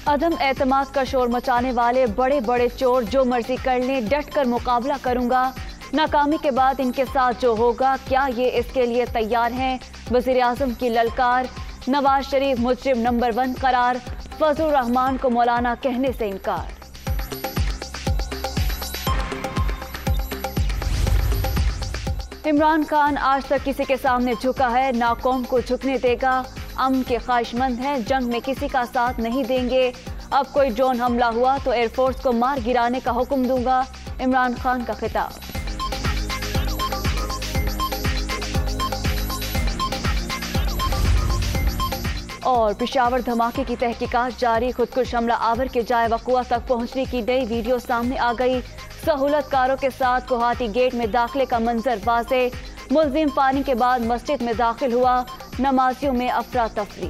अदम एतमाद का शोर मचाने वाले बड़े बड़े चोर जो मर्जी कर लें, डट कर मुकाबला करूंगा। नाकामी के बाद इनके साथ जो होगा, क्या ये इसके लिए तैयार हैं? वज़ीर आज़म की ललकार। नवाज शरीफ मुजरिम नंबर 1 करार। फजलुर रहमान को मौलाना कहने से इनकार। इमरान खान आज तक किसी के सामने झुका है, ना कौम को झुकने देगा। अमन के ख्वाहिशमंद हैं, जंग में किसी का साथ नहीं देंगे। अब कोई ड्रोन हमला हुआ तो एयरफोर्स को मार गिराने का हुक्म दूंगा। इमरान खान का खिताब। और पेशावर धमाके की तहकीकात जारी। खुदकुश हमला आवर के जाए वक़ुआ तक पहुंचने की नई वीडियो सामने आ गई। सहूलतकारों के साथ कोहाटी गेट में दाखिले का मंजर वाज़े। मुल्जिम पानी के बाद मस्जिद में दाखिल हुआ, नमाजियों में अफरा तफरी।